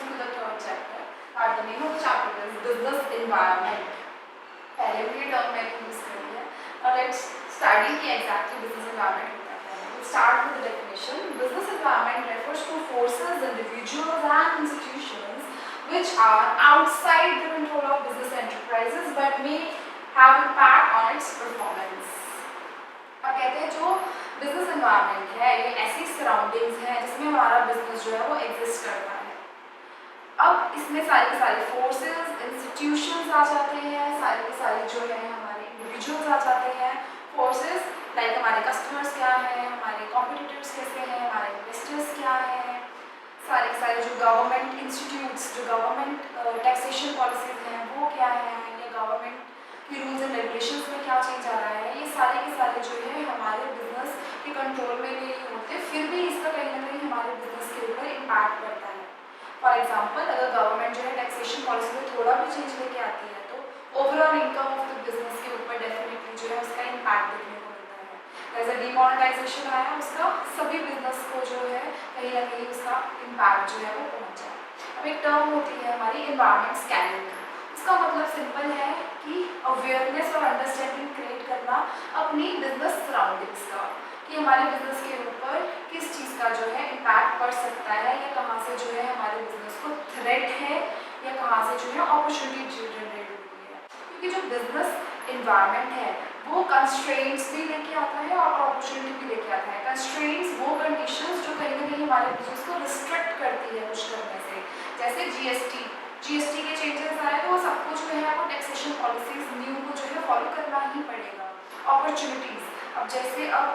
to the third chapter. The name of the chapter is business environment. पहले भी ये term मैंने use कर लिया. Now let's study कि exactly business environment होता है. We'll start with the definition. Business environment refers to forces, individuals and institutions which are outside the control of business enterprises but may have impact on its performance. अब कहते हैं जो business environment है ये ऐसी surroundings हैं जिसमें हमारा बिजनेस जो है वो एग्जिस्ट करता है. अब इसमें सारी की सारी फोर्सेस, इंस्टीट्यूशंस आ जाते हैं, सारी की सारी जो है हमारे इंडिविजुअल्स आ जाते हैं. फोर्सेस लाइक हमारे कस्टमर्स क्या हैं, हमारे कॉम्पिटिटर्स कैसे हैं, हमारे इन्वेस्टर्स क्या हैं, सारे के सारे जो गवर्नमेंट इंस्टीट्यूट्स, जो गवर्नमेंट टैक्सेशन पॉलिसीज हैं वो क्या हैं, या गवर्नमेंट की रूल्स एंड रेगुलेशंस में क्या चेंज आ रहा है, ये सारे के सारे जो है हमारे बिजनेस के कंट्रोल में नहीं होते, फिर भी इसका कहीं ना कहीं हमारे बिजनेस के ऊपर इम्पैक्ट पड़ता है. फॉर एग्जाम्पल अगर गवर्नमेंट जो है टैक्सेशन पॉलिसी में थोड़ा भी चेंज लेके आती है तो overall income of the business के ऊपर डेफिनेटली जो है उसका इम्पैक्ट देखने को मिलता है. जैसे डिमोनेटाइजेशन आया उसका सभी बिजनेस को जो है कहीं ना कहीं उसका इम्पैक्ट जो है वो पहुँचा. अब एक टर्म होती है हमारी इन्वायरमेंट स्कैनिंग. इसका मतलब सिंपल है कि अवेयरनेस और अंडरस्टैंडिंग क्रिएट करना अपनी बिजनेस सराउंडिंग्स का, कि हमारे बिजनेस के ऊपर किस चीज़ का जो है इम्पैक्ट पड़ सकता है, या कहाँ से जो है हमारे बिजनेस को थ्रेट है, या कहाँ से जो है अपॉर्चुनिटी जनरेट होती है. क्योंकि जो बिजनेस इन्वायरमेंट है वो कंस्ट्रेंट्स भी लेके आता है और अपॉर्चुनिटी भी लेके आता है. कंस्ट्रेंट्स वो कंडीशंस जो कहीं ना कहीं हमारे बिजनेस को रिस्ट्रिक्ट करती है कुछ करने से. जैसे जीएसटी के चेंजेस आए तो वो सब कुछ जो है आपको टैक्सेशन पॉलिसीज न्यू को जो है फॉलो करना ही पड़ेगा. अपॉर्चुनिटीज़, अब जैसे अब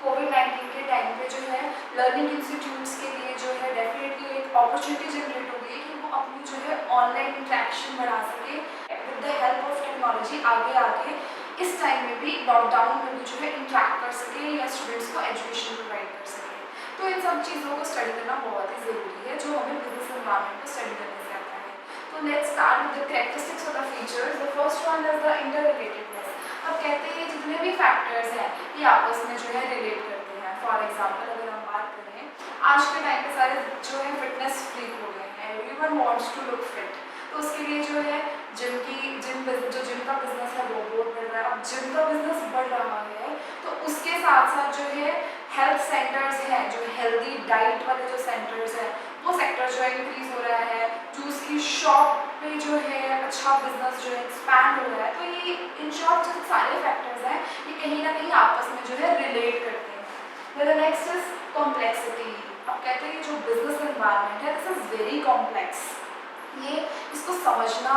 कोविड-19 के टाइम पे जो है लर्निंग इंस्टीट्यूट्स के लिए जो है डेफिनेटली एक अपॉर्चुनिटी जनरेट हो गई कि वो अपनी जो है ऑनलाइन इंटरेक्शन बढ़ा सके with the help of technology. आगे इस टाइम में भी लॉकडाउन में भी जो है इंटरेक्ट कर सके या स्टूडेंट्स को एजुकेशन प्रोवाइड कर सके. तो इन सब चीज़ों को स्टडी करना बहुत ही ज़रूरी है जो हमें बिजनेस एनवायरनमेंट को स्टडी करने से आता है. तो let's start with the characteristics of the features. The first one is the interrelatedness. अब कहते हैं जितने भी फैक्टर्स हैं ये आपस में जो है रिलेट करते हैं. फॉर एग्जांपल अगर हम बात करें आज के टाइम पे सारे जो है फिटनेस फ्रीक हो गए हैं. Everyone wants to look fit. तो उसके लिए जो है जिम का बिजनेस है वो बहुत बढ़ रहा है. अब जिम का बिजनेस बढ़ रहा है तो उसके साथ साथ जो है हेल्थ सेंटर्स हैं, जो हेल्दी डाइट वाले जो सेंटर्स हैं वो सेक्टर जो है इंक्रीज हो रहा है. जूस की शॉप पे जो है अच्छा बिजनेस जो है एक्सपैंड हो रहा है. तो ये इन शॉर्ट जो सारे फैक्टर्स हैं ये कहीं ना कहीं आपस में जो है रिलेट करते हैं. The next is complexity. अब कहते हैं जो बिजनेस एनवायरनमेंट है दिस इज वेरी कॉम्प्लेक्स. ये इसको समझना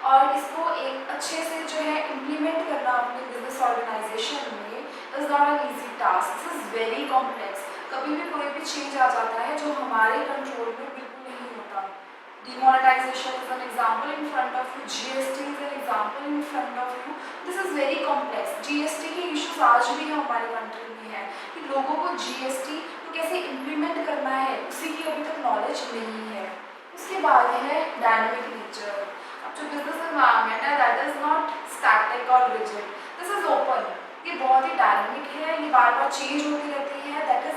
और इसको एक अच्छे से जो है इम्प्लीमेंट करना अपने बिजनेस ऑर्गेनाइजेशन में is not an easy task. This is very complex. कभी भी कोई भी चेंज आ जाता है जो हमारे कंट्रोल में बिल्कुल नहीं होता. Demonetisation is an example in front of you. GST is an example in front of you. This is very complex. GST के इश्यूज आज भी हमारे कंट्री में है कि लोगों को जीएसटी को कैसे इम्प्लीमेंट करना है उसी की अभी तक नॉलेज नहीं है. उसके बाद है डायनामिक नेचर. अब जो बिजनेस एनवायरनमेंट है दैट इज नॉट स्टैटिक और रिजिड. This is open. ये बहुत ही डायनामिक है, ये बार बार चेंज होती रहती है. That is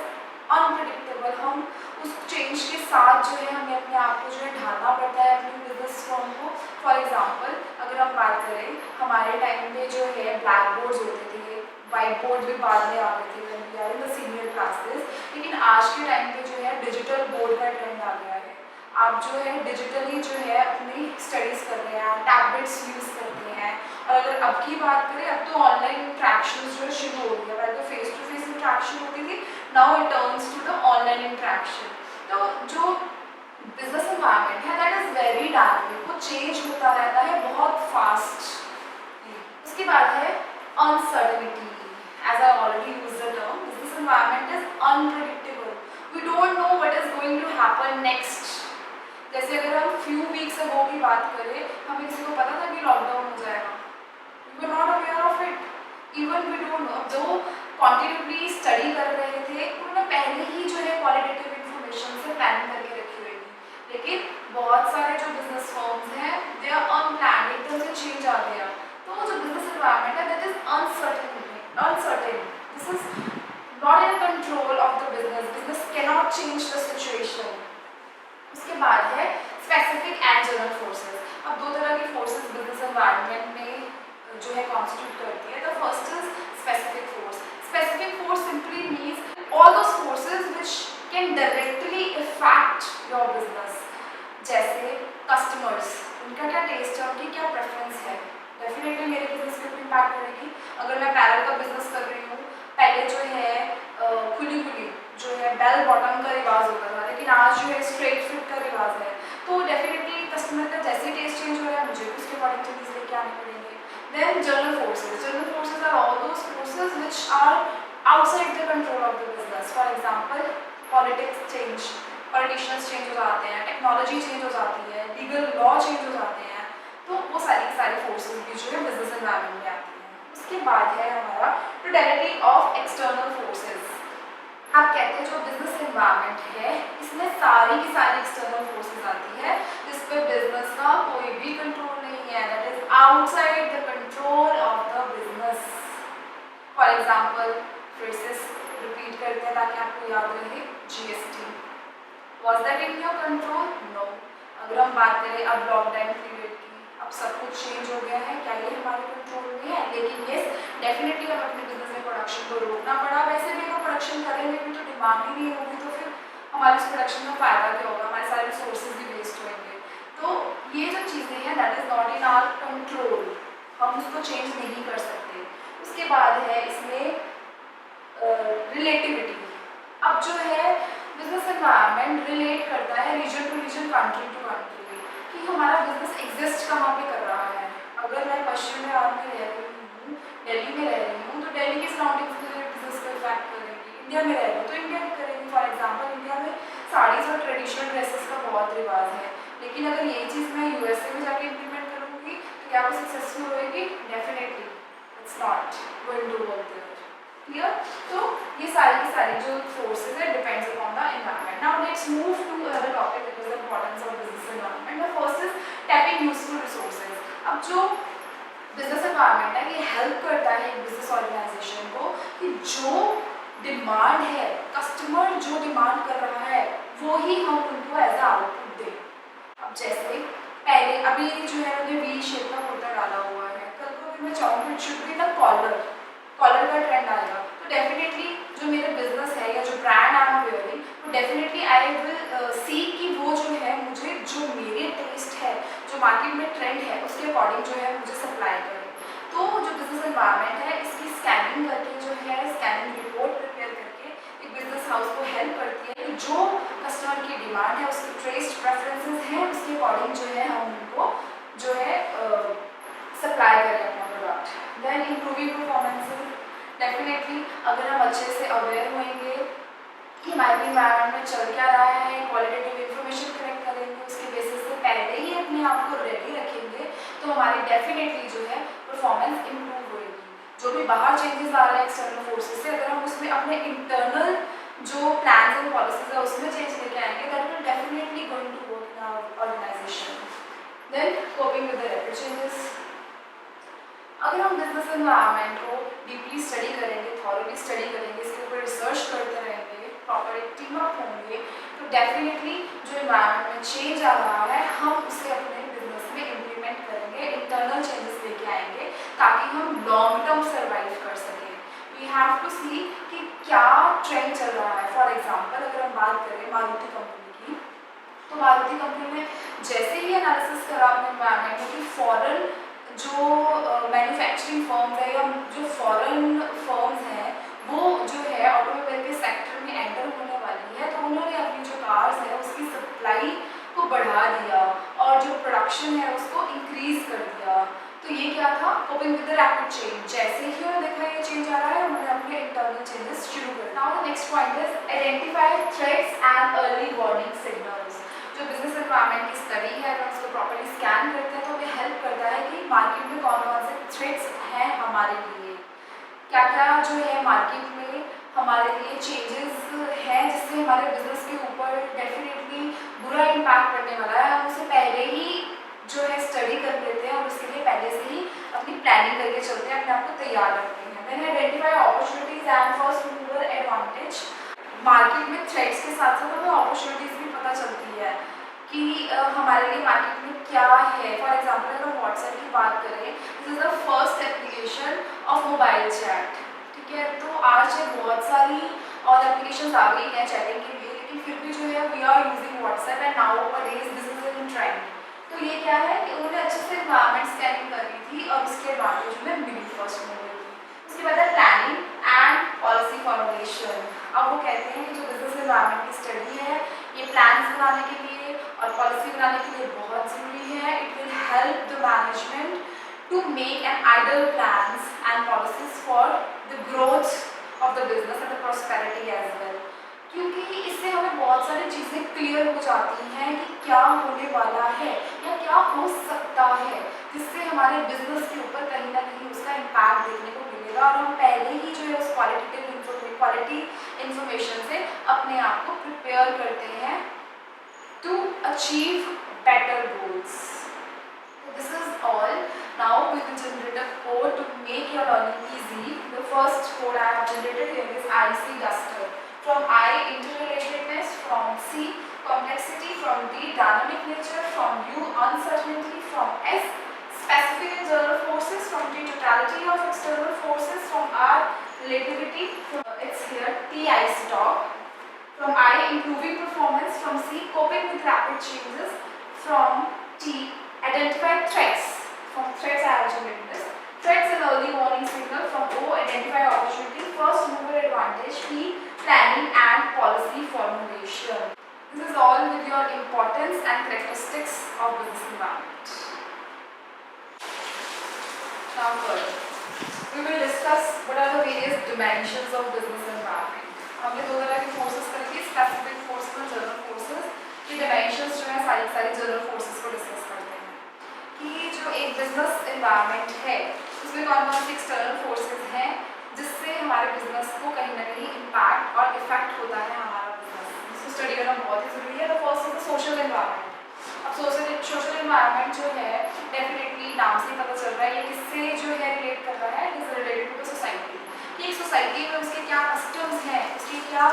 unpredictable. हम उस चेंज के साथ जो है हमें अपने आप को जो है ढालना पड़ता है अपनी बिजनेस फॉर्म को. फॉर एग्जाम्पल अगर हम बात करें हमारे टाइम में जो है ब्लैक बोर्ड्स होते थे, वाइट बोर्ड भी बाद में आ गए थे when we are in the senior classes. लेकिन आज के टाइम पे जो है डिजिटल बोर्ड का ट्रेंड आ गया है. आप जो है डिजिटली जो है अपनी स्टडीज़ कर रहे हैं, टैबलेट्स यूज़ करते हैं. और अगर अब की बात करें अब तो ऑनलाइन इंट्रैक्शन जो शुरू हो गया. पहले तो फेस टू फेस इंट्रैक्शन होती थी, now it turns to the online interaction. तो जो बिजनेस एनवायरनमेंट है दैट इज़ वेरी डायनामिक. वो चेंज होता रहता है बहुत फास्ट. उसके बाद है uncertainty. As I already use the term business environment is unpredictable. We don't know what is going to happen next. जैसे अगर हम फ्यू वीक्स अगो की बात करें हमें किसी को पता था कि लॉकडाउन हो जाएगा. We were not aware of it. Even we don't know. जो कॉन्टिन्यूसली स्टडी कर रहे थे उन्होंने पहले ही जो है क्वालिटेटिव इंफॉर्मेशन से प्लानिंग करके रखी हुई थी. लेकिन बहुत सारे जो बिजनेस फर्म्स हैं दे आर अनप्लान्ड. एकदम से चेंज आ गया. तो जो बिजनेस एनवायरनमेंट है that is uncertain. This is not in control of the business. Business cannot change the situation. उसके बाद है स्पेसिफिक एंड जनरल फोर्सेस। अब दो तरह की फोर्सेस बिजनेस एनवायरनमेंट में जो है कॉन्स्टिट्यूट करती है। The first is specific force. Specific force simply means all those forces which can directly effect your business. जैसे कस्टमर्स, उनका क्या टेस्ट है, उनकी क्या प्रेफरेंस है, डेफिनेटली मेरे बिजनेस पे इम्पैक्ट करेगी। अगर मैं पैरल का बिजनेस कर रही हूँ, पहले जो है खुली खुली जो है बेल बॉटम का रिवाज होता था, लेकिन आज जो है स्ट्रेट फिट का रिवाज है, तो डेफिनेटली कस्टमर का जैसे टेस्ट चेंज हो रहा है, मुझे उसके अकॉर्डिंग चेंजेस लेके आने पड़ेंगे। Then general forces. General forces are all those forces which are outside the control of the business. For example politics change, politicians change हो जाते हैं, टेक्नोलॉजी चेंज हो जाती है, लीगल लॉ चेंज हो जाते हैं, तो वो सारी फोर्सेस भी जो है बिजनेस एनवायरनमेंट में आती हैं। उसके बाद है हमारा टोटलिटी ऑफ एक्सटर्नल फोर्सेस। आप कहते हैं जो बिजनेस एनवायरनमेंट है, इसमें सारी की सारी एक्सटर्नल फोर्सेस आती है, जिस पे बिजनेस का कोई भी कंट्रोल नहीं है, that is outside the control of the business. For example फिर से रिपीट करते हैं ताकि आपको याद रहे, GST was that in your control? No. अगर हम बात करें अब लॉकडाउन पीरियड की, अब सब कुछ चेंज हो गया है, क्या ये हमारे कंट्रोल में है? लेकिन येस, डेफिनेटली हम अपने बिजनेस में प्रोडक्शन को रोकना पड़ा। वैसे भी अगर प्रोडक्शन करेंगे भी तो डिमांड ही नहीं होगी, तो फिर हमारे उस प्रोडक्शन में फ़ायदा क्या होगा, हमारे सारे रिसोर्सेज भी वेस्ट होंगे। तो ये जो चीज़ें हैं that is not in our control, हम उसको चेंज नहीं कर सकते। उसके बाद है इसमें रिलेटिविटी। अब जो है बिजनेस एनवायरनमेंट रिलेट करता है region to region, country to country, कि हमारा बिजनेस एग्जिस्ट कहाँ पे कर रहा है। अगर मैं पश्चिम बंगाल में रह रही हूँ, दिल्ली में रह रही हूँ, तो दिल्ली के सराउंडिंग्स में बिजनेस को इफेक्ट करेंगी। इंडिया में रह रही हूँ तो इंडिया में करेंगी। फॉर एग्जाम्पल इंडिया में साड़ीज और ट्रेडिशनल ड्रेसेस का बहुत रिवाज है, लेकिन अगर यही चीज़ मैं यूएसए में जाके इम्प्लीमेंट करूँगी तो क्या वो सक्सेसफुल होएगी? Definitely it's not going to work there. Clear? तो ये सारी की सारी जो फोर्सेज है depends upon the environment. Now let's move to other topic that is the importance of business environment. The first is tapping useful resources. अब जो business environment है ये हेल्प करता है एक बिजनेस ऑर्गेनाइजेशन को कि जो डिमांड है, कस्टमर जो डिमांड कर रहा है वो ही हम उनको एज अ आउटपुट दें। अब जैसे पहले अभी जो है मैंने वी शेप का कुर्ता डाला हुआ है, कल को अगर मैं चाहूँगी it should be the collar का ट्रेंड आएगा, तो डेफिनेटली जो मेरा बिजनेस है या जो ब्रांड आई एम वेयरिंग, तो डेफिनेटली आई विल सी कि वो जो है मुझे जो मेरे टेस्ट है, जो मार्केट में ट्रेंड है, उसके अकॉर्डिंग जो है मुझे सप्लाई करें। तो जो बिजनेस एनवायरनमेंट है इसकी स्कैनिंग करके जो है स्कैनिंग रिपोर्ट प्रिपेयर करके एक बिजनेस हाउस को हेल्प करती है कि जो कस्टमर की डिमांड है, उसकी टेस्ट प्रेफरेंसेस हैं, उसके अकॉर्डिंग जो है हम उनको जो है सप्लाई करें अपना product. Then improving performances. Definitely अगर हम अच्छे से अवेयर होंगे कि हमारे इन्वायरमेंट में चल क्या रहा है, क्वालिटेटिव इंफॉर्मेशन कलेक्ट करेंगे, उसके बेसिस पे पहले ही अपने आप को रेडी रखेंगे, तो हमारी डेफिनेटली जो है परफॉर्मेंस इम्प्रूव होएगी। जो भी बाहर चेंजेस आ रहे हैं एक्सटर्नल फोर्सेस से, अगर हम उसमें अपने इंटरनल जो प्लान्स एंड पॉलिसीज है उसमें चेंज लेके आएंगे, that will definitely going to work in our organisation. Then coping with the rapid changes. अगर हम बिजनेस एनवायरनमेंट को डीपली स्टडी करेंगे, थॉरली स्टडी करेंगे, इसके ऊपर रिसर्च करते रहेंगे, प्रॉपर एक टीम अप होंगे, तो डेफिनेटली जो एनवायरनमेंट में चेंज आ रहा है हम उसे अपने बिजनेस में इम्प्लीमेंट करेंगे, इंटरनल चेंजेस लेके आएंगे ताकि हम लॉन्ग टर्म सर्वाइव कर सकें। वी हैव टू सी कि क्या ट्रेंड चल रहा है। फॉर एग्जाम्पल अगर हम बात करें मारुति कंपनी की, तो मारुति कंपनी में जैसे ही एनालिसिस करा अपने एनवायरनमेंट में कि फॉरेन जो मैन्युफैक्चरिंग फर्म्स है या जो फॉरेन फर्म्स हैं वो जो है ऑटोमोबाइल के सेक्टर में एंटर होने वाली है, तो उन्होंने अपनी जो कार्स है उसकी सप्लाई को बढ़ा दिया और जो प्रोडक्शन है उसको इंक्रीज कर दिया। तो ये क्या था? Coping with the rapid change. जैसे ही उन्होंने देखा ये चेंज आ रहा है, उन्होंने अपने इंटरनल चेंजेस शुरू कर दिया। Now the next point is identify threats and early warning signals. जो बिजनेस एनवायरनमेंट की स्टडी है, अगर उसको प्रॉपर्ली स्कैन करते हैं तो हमें हेल्प करता है कि मार्केट में कौन कौन से थ्रेट्स हैं हमारे लिए, क्या क्या जो है मार्केट में हमारे लिए चेंजेस हैं जिससे हमारे बिजनेस के ऊपर डेफिनेटली बुरा इम्पैक्ट पड़ने वाला है। हम उसे पहले ही जो है स्टडी कर लेते हैं और उसके लिए पहले से ही अपनी प्लानिंग करके चलते हैं, अपने आप को तैयार रखते हैं। Then identify opportunities and first mover advantage. Market में थ्रेट्स के साथ साथ हमें अपॉर्चुनिटीज़ भी पता चलती है कि हमारे लिए मार्केट में क्या है। फॉर एग्जाम्पल अगर हम व्हाट्सएप की बात करें, this is the first application of mobile chat, ठीक है। तो आज बहुत सारी और एप्लीकेशन आ गई हैं चैटिंग के लिए, लेकिन फिर भी जो है we are using WhatsApp and now days this is in trend. तो ये क्या है कि उन्होंने अच्छे से एनवायरमेंट स्कैनिंग करी थी और उसके एडवांटेज में मिली फर्स्ट में गई। उसके बाद है प्लानिंग एंड पॉलिसी फॉर्मुलेशन। अब वो कहते हैं कि जो बिजनेस एनवायरमेंट की स्टडी है ये प्लान्स बनाने के लिए और पॉलिसी बनाने के लिए बहुत ज़रूरी है। It will help the management to make an ideal plans and policies for the growth of the business and the prosperity as well, क्योंकि इससे हमें बहुत सारी चीज़ें क्लियर हो जाती हैं कि क्या होने वाला है या क्या हो सकता है, जिससे हमारे बिजनेस के ऊपर कहीं ना कहीं उसका इम्पैक्ट देखने को मिलेगा और हम पहले ही जो है उस क्वालिटी इंफॉर्मेशन से अपने आप को प्रिपेयर करते हैं to achieve better goals. This is all. Now we will generate a code to make your learning easy. The first code I have generated here is IC duster. From I, interrelatedness, from C, complexity, from D, dynamic nature, from U, uncertainty, from S, specific internal forces, from T, totality of external forces, from R, relativity, it's here T, I, stop, from I, improving performance, from C, coping with rapid changes, from T, identify threats. From threats I have generated this. Threats and early warning signal. From O, identify opportunity, first mover advantage. P, planning and policy formulation. This is all with your importance and characteristics of business environment. Now further, we will discuss what are the various dimensions of business environment. हमने दो तरह के forces करेंगे, specific forces और general forces. ये dimensions जो है सारी general forces को discuss करते हैं कि जो एक बिजनेस एनवायरनमेंट है उसमें कौन कौन से एक्सटर्नल फोर्सेस हैं जिससे हमारे बिजनेस को कहीं ना कहीं इम्पैक्ट और इफेक्ट होता है हमारा बिजनेस, इसको स्टडी करना बहुत ही ज़रूरी है। The first is the social environment. अब सोशल एनवायरनमेंट जो है डेफिनेटली नाम से पता चल रहा है ये किससे जो है रिलेट कर रहा है, is related to the society. कि एक सोसाइटी में उसके क्या कस्टम्स हैं, उसके क्या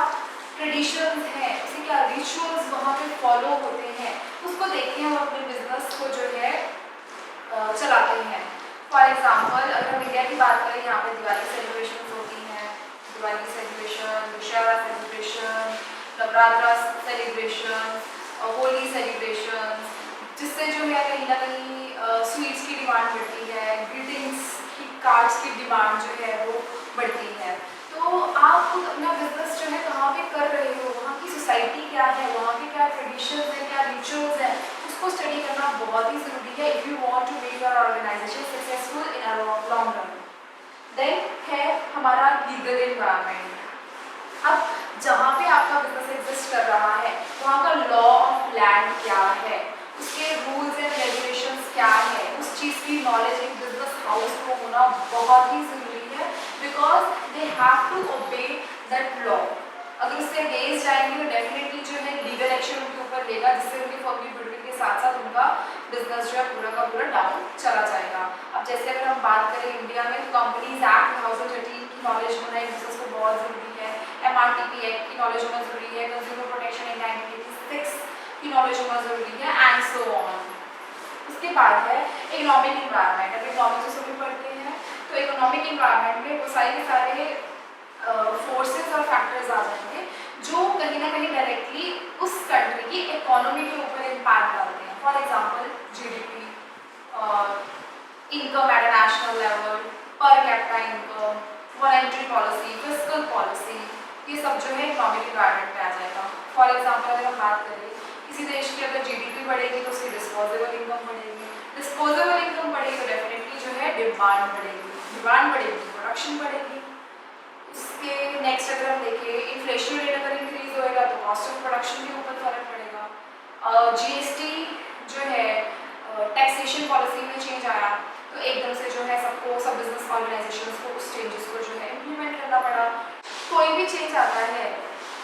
ट्रेडिशंस हैं, उसके क्या रिचुअल्स वहाँ पे फॉलो होते हैं, उसको देख के हम अपने बिजनेस को जो है चलाते हैं। फॉर एग्जाम्पल अगर हम इंडिया की बात करें, यहाँ पे दिवाली सेलिब्रेशन होती हैं, Diwali celebration, Dussehra celebration, Navratra celebration, Holi celebration, जिससे जो है कहीं ना कहीं स्वीट्स की डिमांड बढ़ती है, ग्रीटिंग्स की कार्ड्स की डिमांड जो है वो बढ़ती है। तो आप खुद अपना बिजनेस जो है कहाँ पे कर रहे हो, वहाँ की सोसाइटी क्या है, वहाँ के क्या ट्रेडिशंस हैं, क्या रिचुअल्स हैं, उसको स्टडी करना बहुत ही ज़रूरी है if you want to make your organisation successful in a long run. Then है हमारा लीगल एनवायरनमेंट। अब जहाँ पे आपका बिजनेस एग्जिस्ट कर रहा है वहाँ का लॉ ऑफ लैंड क्या है, उसके रूल्स एंड रेगुलेशंस क्या है, उस चीज़ की नॉलेज एक बिजनेस हाउस को होना बहुत ही ज़रूरी है, because they have to obey that law. अगर उससे अगेंस्ट जाएंगे तो डेफिनेटली जो है लीगल एक्शन उनके ऊपर लेगा, जिससे उनकी पब्लिक गुडविल के साथ साथ उनका बिजनेस जो है पूरा का पूरा डाउन चला जाएगा। अब जैसे अगर हम बात करें इंडिया में, तो कंपनीज एक्ट 2013 की नॉलेज होना एक बिजनेस को बहुत ज़रूरी है, MRTP एक्ट की नॉलेज होना ज़रूरी है, कंज्यूमर प्रोटेक्शन एक्ट 1986 की नॉलेज होना ज़रूरी है, एंड सो ऑन। उसके बाद है इकोनॉमिक इन्वायरमेंट। अब इकोनॉमिक जो सभी पढ़ते हैं तो इकोनॉमिक इन्वायरमेंट में वो सारे फोर्सेस और फैक्टर्स आ जाएंगे जो कहीं ना कहीं डायरेक्टली उस कंट्री की इकोनॉमी के ऊपर इम्पैक्ट डालते हैं। For example GDP, income at a national level, per capita income, monetary policy, fiscal policy, ये सब जो है इकोनॉमिक इन्वायरमेंट में आ जाएगा। फॉर एग्जांपल अगर हम बात करें किसी देश की अगर GDP बढ़ेगी तो उसकी डिस्पोजेबल इनकम बढ़ेगी, डिस्पोजेबल इनकम बढ़ेगी तो डेफिनेटली जो है डिमांड बढ़ेगी, डिमांड बढ़ेगी प्रोडक्शन बढ़ेगी। उसके नेक्स्ट अगर हम देखें इन्फ्लेशन रेट अगर इंक्रीज होएगा तो कॉस्ट ऑफ प्रोडक्शन के ऊपर फर्क पड़ेगा। GST जो है टैक्सेशन पॉलिसी में चेंज आया तो एकदम से जो है सब बिजनेस ऑर्गेनाइजेशंस को उस चेंजेस को जो है इम्प्लीमेंट करना पड़ा। कोई भी चेंज आता है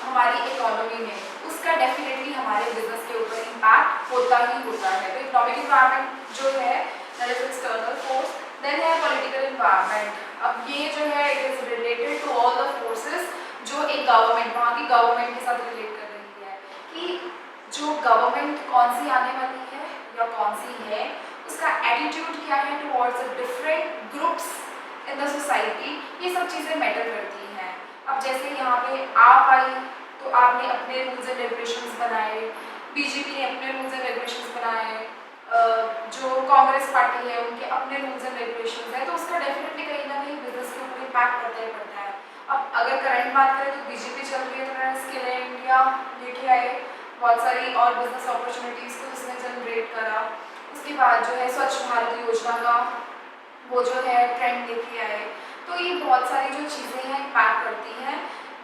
हमारी इकोनॉमी में उसका डेफिनेटली हमारे बिजनेस के ऊपर इम्पैक्ट होता ही होता है। तो इकोनॉमिक इन्वायरमेंट जो है that is external force. Then है पॉलिटिकल इन्वायरमेंट। अब ये जो है it is related to all the forces जो एक गवर्नमेंट, वहाँ की गवर्नमेंट के साथ रिलेट कर रही है कि जो गवर्नमेंट कौन सी आने वाली है या कौन सी है, उसका एटीट्यूड क्या है towards different groups in the society, ये सब चीज़ें मैटर करती हैं। अब जैसे यहाँ पे आप आई तो आपने अपने रूल्स एंड रेगुलेशंस बनाए, बीजेपी ने अपने रूल्स एंड रेगुलेशंस बनाए, जो कांग्रेस पार्टी है उनके अपने रूल्स एंड रेगुलेशंस है, तो उसका डेफिनेटली कहीं ना कहीं बिजनेस के ऊपर इम्पैक्ट पड़ता ही पड़ता है। अब अगर करंट बात करें तो बीजेपी चल रही है, तो स्किल इंडिया लेके आए, बहुत सारी और बिजनेस अपॉर्चुनिटीज़ को उसने जनरेट करा। उसके बाद जो है स्वच्छ भारत योजना का वो जो है ट्रेंड लेके आए। तो ये बहुत सारी जो चीज़ें हैं इम्पैक्ट करती हैं।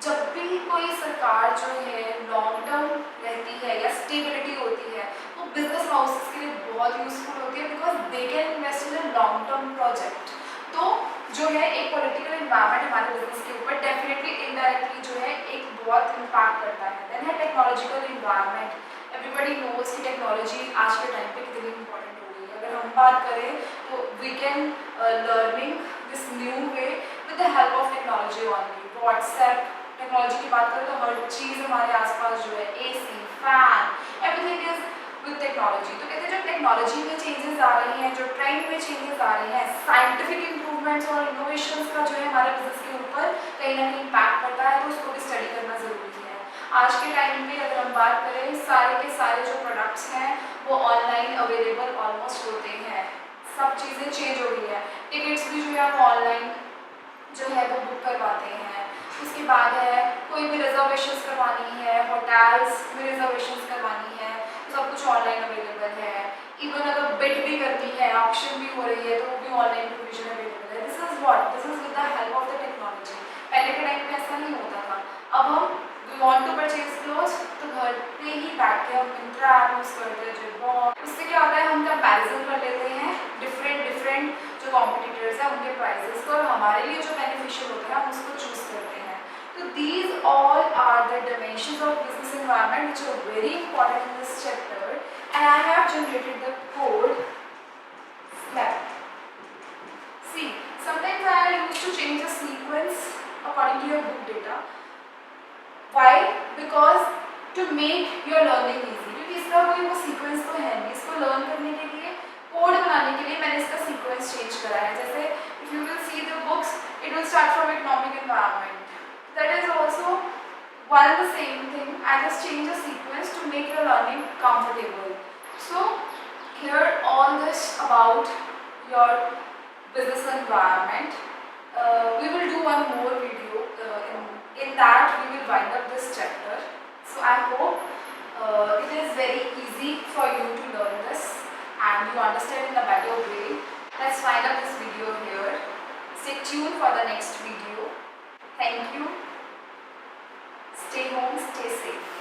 जब भी कोई सरकार जो है लॉन्ग टर्म रहती है या स्टेबिलिटी होती है, वो बिजनेस हाउसेस के लिए बहुत यूजफुल होती है, because they can invest in long term project. तो जो है एक पॉलिटिकल इन्वायरमेंट हमारे बिजनेस के ऊपर डेफिनेटली इनडायरेक्टली जो है एक बहुत इम्पैक्ट करता है। देन है टेक्नोलॉजिकल इन्वायरमेंट। एवरीबडी नोज कि टेक्नोलॉजी आज के टाइम पे कितनी इंपॉर्टेंट हो गई है। अगर हम बात करें तो we can learning this new way with the help of technology only. WhatsApp, technology की बात करें तो हर चीज़ हमारे आसपास जो है AC, fan, everything is with technology. तो कहते हैं जो टेक्नोलॉजी में चेंजेस आ रही हैं, जो ट्रेंड में चेंजेस आ रहे हैं, साइंटिफिक इंप्रूवमेंट्स और इनोवेशंस का जो है हमारे बिजनेस के ऊपर कहीं ना कहीं इम्पैक्ट पड़ता है, तो उसको भी स्टडी करना ज़रूरी है। आज के टाइम पे अगर हम बात करें, सारे के सारे जो प्रोडक्ट्स हैं वो ऑनलाइन अवेलेबल ऑलमोस्ट होते हैं। सब चीज़ें चेंज हो गई है। टिकट्स भी जो है वो ऑनलाइन जो है वो बुक करवाते हैं। उसके बाद है कोई भी रिजर्वेशंस करवानी है, होटल्स में रिजर्वेशंस करवानी है, सब कुछ ऑनलाइन अवेलेबल है। इवन अगर बिड भी करनी है, ऑप्शन भी हो रही है, तो वो भी ऑनलाइन प्रोविजन अवेलेबल है। This is what, this is with the help of the technology. पहले के टाइम में ऐसा नहीं होता था। अब हम we want to purchase clothes तो घर पे ही बैठ के हम मिंत्रा ऐप यूज़ करते हैं, उससे क्या होता है हम कंपैरिजन कर लेते हैं डिफरेंट जो कॉम्पिटिटर्स हैं उनके प्राइजेस को, और हमारे लिए जो बेनिफिशियल होता है हम उसको चूज करते हैं। तो these all are the dimensions of business environment which are very important in this chapter, and I have generated the code SLAP. See, sometimes I used to change the sequence according to your book data. Why? Because to make your learning easy. क्योंकि इसका कोई वो sequence तो है नहीं, इसको learn करने के लिए, कोड बनाने के लिए मैंने इसका सीक्वेंस चेंज करा है। जैसे if you will see the books, it will start from economic environment. That is also one and the same thing. I just change the sequence to make your learning comfortable. So here all this about your business environment. We will do one more video. In that we will wind up this chapter. So I hope it is very easy for you to learn this and you understand in a better way. Let's wind up this video here. Stay tuned for the next video. Thank you. Stay home, stay safe.